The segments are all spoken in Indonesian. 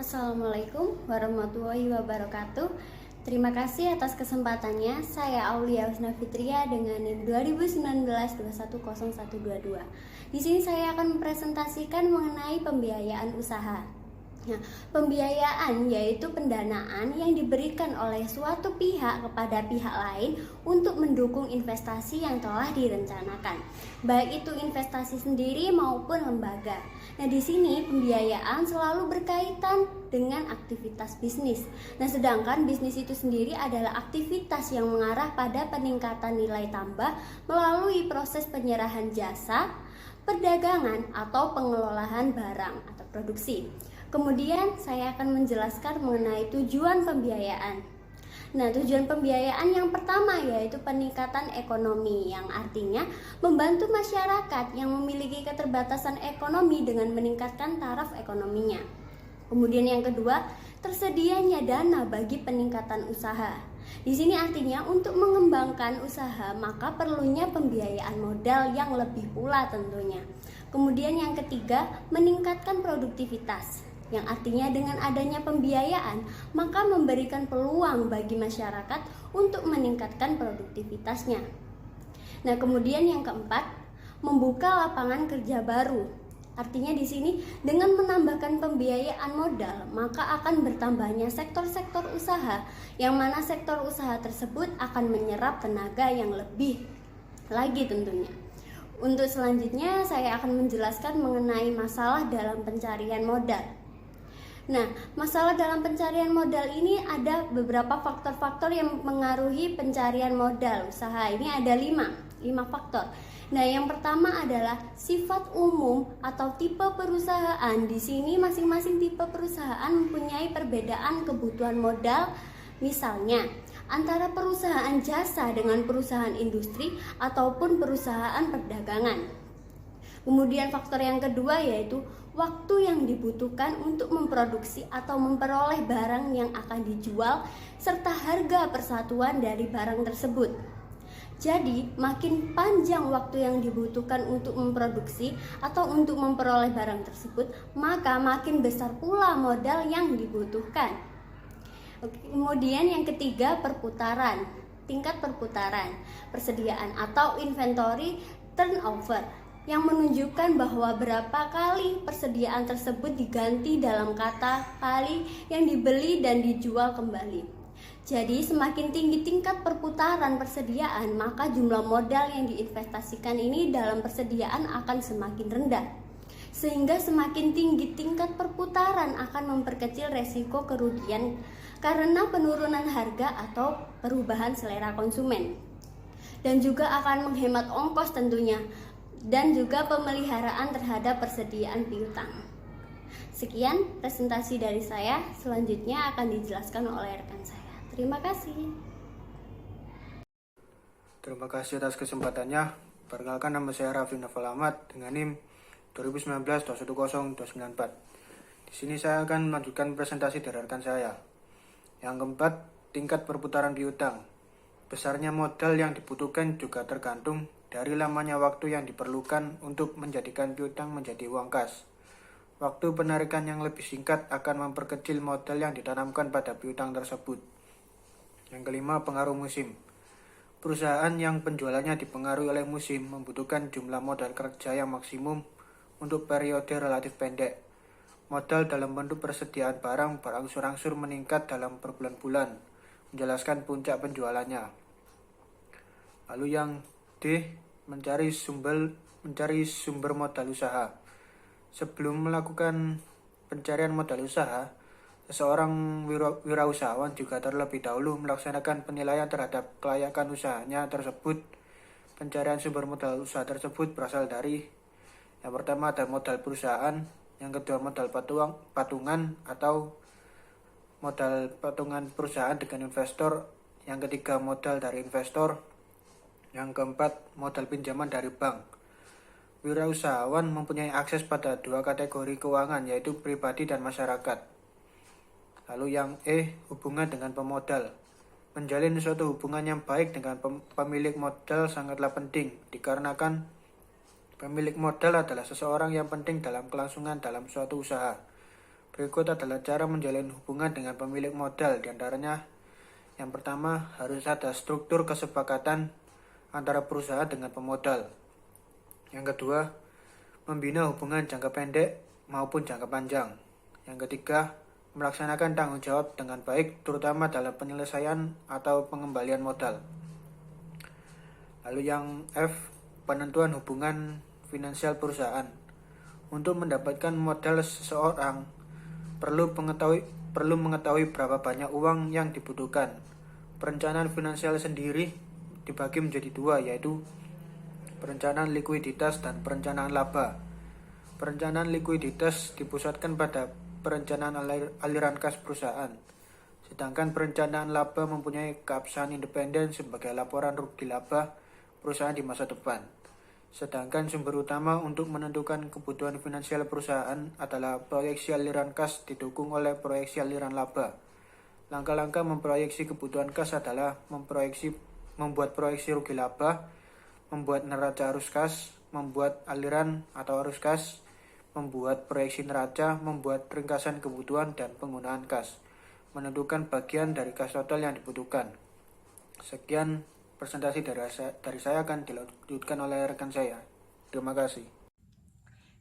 Assalamualaikum warahmatullahi wabarakatuh. Terima kasih atas kesempatannya. Saya Aulia Husna Fitria dengan NIM 2019-210122. Di sini saya akan mempresentasikan mengenai pembiayaan usaha. Nah, pembiayaan yaitu pendanaan yang diberikan oleh suatu pihak kepada pihak lain untuk mendukung investasi yang telah direncanakan, baik itu investasi sendiri maupun lembaga. Nah, di sini pembiayaan selalu berkaitan dengan aktivitas bisnis. Nah, sedangkan bisnis itu sendiri adalah aktivitas yang mengarah pada peningkatan nilai tambah melalui proses penyerahan jasa, perdagangan atau pengelolaan barang atau produksi. Kemudian saya akan menjelaskan mengenai tujuan pembiayaan. Nah, tujuan pembiayaan yang pertama yaitu peningkatan ekonomi, yang artinya membantu masyarakat yang memiliki keterbatasan ekonomi dengan meningkatkan taraf ekonominya. Kemudian yang kedua, tersedianya dana bagi peningkatan usaha. Di sini artinya untuk mengembangkan usaha maka perlunya pembiayaan modal yang lebih pula tentunya. Kemudian yang ketiga, meningkatkan produktivitas, yang artinya dengan adanya pembiayaan maka memberikan peluang bagi masyarakat untuk meningkatkan produktivitasnya. Nah, kemudian yang keempat, membuka lapangan kerja baru. Artinya di sini dengan menambahkan pembiayaan modal maka akan bertambahnya sektor-sektor usaha, yang mana sektor usaha tersebut akan menyerap tenaga yang lebih lagi tentunya. Untuk selanjutnya saya akan menjelaskan mengenai masalah dalam pencarian modal. Nah, masalah dalam pencarian modal ini ada beberapa faktor-faktor yang mengaruhi pencarian modal usaha. Ini ada 5 faktor. Nah, yang pertama adalah sifat umum atau tipe perusahaan. Di sini masing-masing tipe perusahaan mempunyai perbedaan kebutuhan modal. Misalnya, antara perusahaan jasa dengan perusahaan industri ataupun perusahaan perdagangan. Kemudian faktor yang kedua yaitu waktu yang dibutuhkan untuk memproduksi atau memperoleh barang yang akan dijual serta harga persatuan dari barang tersebut. Jadi, makin panjang waktu yang dibutuhkan untuk memproduksi atau untuk memperoleh barang tersebut, maka makin besar pula modal yang dibutuhkan. Kemudian yang ketiga, perputaran, tingkat perputaran, persediaan atau inventory turnover, yang menunjukkan bahwa berapa kali persediaan tersebut diganti dalam kata kali yang dibeli dan dijual kembali. Jadi semakin tinggi tingkat perputaran persediaan, maka jumlah modal yang diinvestasikan ini dalam persediaan akan semakin rendah. Sehingga semakin tinggi tingkat perputaran akan memperkecil resiko kerugian karena penurunan harga atau perubahan selera konsumen. Dan juga akan menghemat ongkos tentunya, dan juga pemeliharaan terhadap persediaan piutang. Sekian presentasi dari saya, selanjutnya akan dijelaskan oleh rekan saya. Terima kasih. Terima kasih atas kesempatannya. Perkenalkan, nama saya Raffi Naufal Ahmad dengan NIM 2019-210-294. Di sini saya akan melanjutkan presentasi dari rekan saya. Yang keempat, tingkat perputaran piutang. Besarnya modal yang dibutuhkan juga tergantung dari lamanya waktu yang diperlukan untuk menjadikan piutang menjadi uang kas. Waktu penarikan yang lebih singkat akan memperkecil modal yang ditanamkan pada piutang tersebut. Yang kelima, pengaruh musim. Perusahaan yang penjualannya dipengaruhi oleh musim membutuhkan jumlah modal kerja yang maksimum untuk periode relatif pendek. Modal dalam bentuk persediaan barang berangsur-angsur meningkat dalam berbulan-bulan, menjelaskan puncak penjualannya. Lalu yang D, mencari sumber modal usaha. Sebelum melakukan pencarian modal usaha, seseorang wirausahawan juga terlebih dahulu melaksanakan penilaian terhadap kelayakan usahanya tersebut. Pencarian sumber modal usaha tersebut berasal dari yang pertama ada modal perusahaan, yang kedua modal patungan atau modal patungan perusahaan dengan investor, yang ketiga modal dari investor, yang keempat, modal pinjaman dari bank. Wirausahawan mempunyai akses pada 2 kategori keuangan, yaitu pribadi dan masyarakat. Lalu yang E, hubungan dengan pemodal. Menjalin suatu hubungan yang baik dengan pemilik modal sangatlah penting, dikarenakan pemilik modal adalah seseorang yang penting dalam kelangsungan dalam suatu usaha. Berikut adalah cara menjalin hubungan dengan pemilik modal. Di antaranya, yang pertama, harus ada struktur kesepakatan antara perusahaan dengan pemodal. Yang kedua, membina hubungan jangka pendek maupun jangka panjang. Yang ketiga, melaksanakan tanggung jawab dengan baik, terutama dalam penyelesaian atau pengembalian modal. Lalu yang F, penentuan hubungan finansial perusahaan. Untuk mendapatkan modal seseorang, perlu mengetahui berapa banyak uang yang dibutuhkan. Perencanaan finansial sendiri dibagi menjadi dua, yaitu perencanaan likuiditas dan perencanaan laba. Perencanaan likuiditas dipusatkan pada perencanaan aliran kas perusahaan, sedangkan perencanaan laba mempunyai keabsahan independen sebagai laporan rugi laba perusahaan di masa depan. Sedangkan sumber utama untuk menentukan kebutuhan finansial perusahaan adalah proyeksi aliran kas didukung oleh proyeksi aliran laba. Langkah-langkah memproyeksi kebutuhan kas adalah membuat proyeksi rugi laba, membuat neraca arus kas, membuat aliran atau arus kas, membuat proyeksi neraca, membuat ringkasan kebutuhan dan penggunaan kas, menentukan bagian dari kas total yang dibutuhkan. Sekian presentasi dari saya akan dilanjutkan oleh rekan saya. Terima kasih.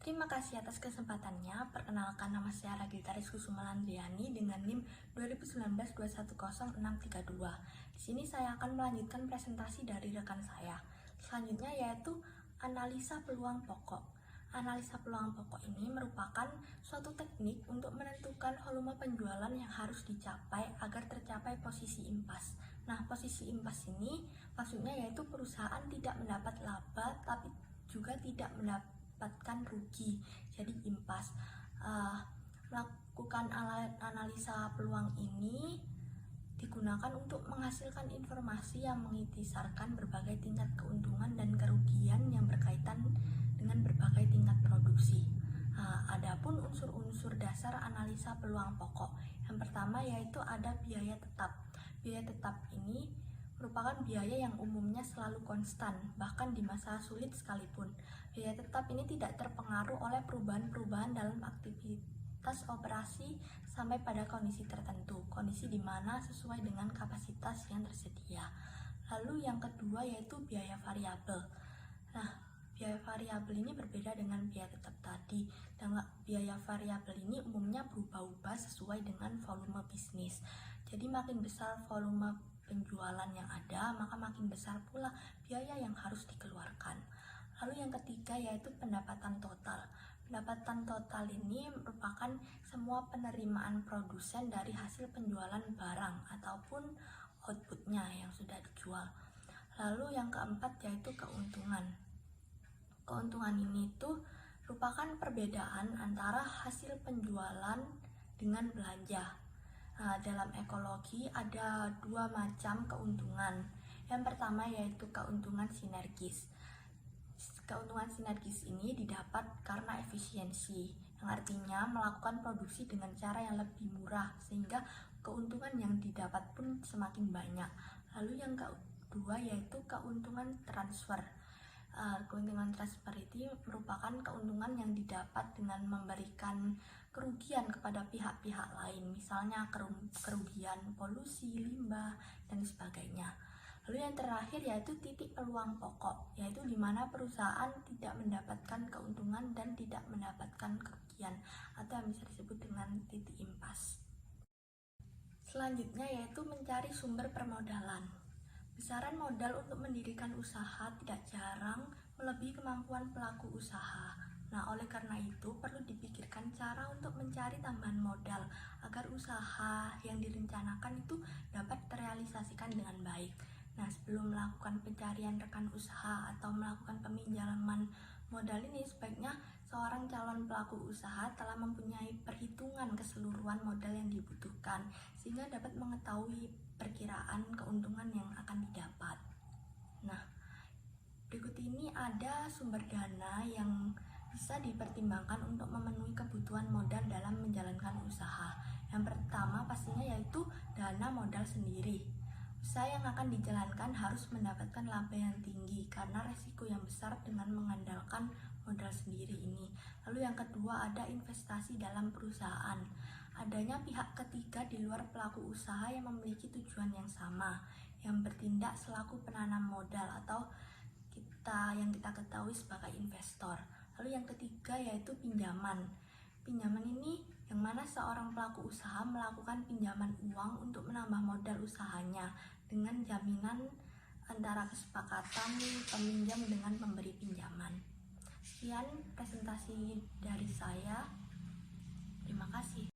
Terima kasih atas kesempatannya. Perkenalkan, nama saya Ragitaris Kusumalandriani dengan NIM 2019-210632. Di sini saya akan melanjutkan presentasi dari rekan saya. Selanjutnya yaitu analisa peluang pokok. Analisa peluang pokok ini merupakan suatu teknik untuk menentukan volume penjualan yang harus dicapai agar tercapai posisi impas. Nah, posisi impas ini maksudnya yaitu perusahaan tidak mendapat laba tapi juga tidak mendapatkan rugi. Jadi impas. Melakukan analisa peluang ini digunakan untuk menghasilkan informasi yang mengintisarkan berbagai tingkat keuntungan dan kerugian yang berkaitan dengan berbagai tingkat produksi. Adapun unsur-unsur dasar analisa peluang pokok. Yang pertama yaitu ada biaya tetap. Biaya tetap ini merupakan biaya yang umumnya selalu konstan, bahkan di masa sulit sekalipun. Biaya tetap ini tidak terpengaruh oleh perubahan-perubahan dalam aktivitas operasi sampai pada kondisi tertentu, kondisi di mana sesuai dengan kapasitas yang tersedia. Lalu yang kedua yaitu biaya variabel. Nah, biaya variabel ini berbeda dengan biaya tetap tadi. Dan biaya variabel ini umumnya berubah-ubah sesuai dengan volume bisnis. Jadi makin besar volume penjualan yang ada, maka makin besar pula biaya yang harus dikeluarkan. Lalu yang ketiga yaitu pendapatan total. Pendapatan total ini merupakan semua penerimaan produsen dari hasil penjualan barang ataupun outputnya yang sudah dijual. Lalu yang keempat yaitu keuntungan. Keuntungan ini tuh merupakan perbedaan antara hasil penjualan dengan belanja. Dalam ekologi ada dua macam keuntungan. Yang pertama yaitu keuntungan sinergis. Keuntungan sinergis ini didapat karena efisiensi, yang artinya melakukan produksi dengan cara yang lebih murah sehingga keuntungan yang didapat pun semakin banyak. Lalu yang kedua yaitu keuntungan transfer. Keuntungan transfer ini merupakan keuntungan yang didapat dengan memberikan kerugian kepada pihak-pihak lain, misalnya kerugian polusi, limbah, dan sebagainya. Lalu yang terakhir yaitu titik peluang pokok, yaitu di mana perusahaan tidak mendapatkan keuntungan dan tidak mendapatkan kerugian, atau yang bisa disebut dengan titik impas. Selanjutnya yaitu mencari sumber permodalan. Besaran modal untuk mendirikan usaha tidak jarang melebihi kemampuan pelaku usaha. Nah, oleh karena itu perlu dipikirkan cara untuk mencari tambahan modal agar usaha yang direncanakan itu dapat terrealisasikan dengan baik. Nah, sebelum melakukan pencarian rekan usaha atau melakukan peminjaman modal ini, sebaiknya seorang calon pelaku usaha telah mempunyai perhitungan keseluruhan modal yang dibutuhkan sehingga dapat mengetahui perkiraan keuntungan yang akan didapat. Nah, berikut ini ada sumber dana yang bisa dipertimbangkan untuk memenuhi kebutuhan modal dalam menjalankan usaha. Yang pertama pastinya yaitu dana modal sendiri. Usaha yang akan dijalankan harus mendapatkan laba yang tinggi karena resiko yang besar dengan mengandalkan modal sendiri ini. Lalu yang kedua ada investasi dalam perusahaan. Adanya pihak ketiga di luar pelaku usaha yang memiliki tujuan yang sama, yang bertindak selaku penanam modal atau yang kita ketahui sebagai investor. Lalu yang ketiga yaitu pinjaman. Pinjaman ini yang mana seorang pelaku usaha melakukan pinjaman uang untuk menambah modal usahanya dengan jaminan antara kesepakatan peminjam dengan pemberi pinjaman. Sekian presentasi dari saya. Terima kasih.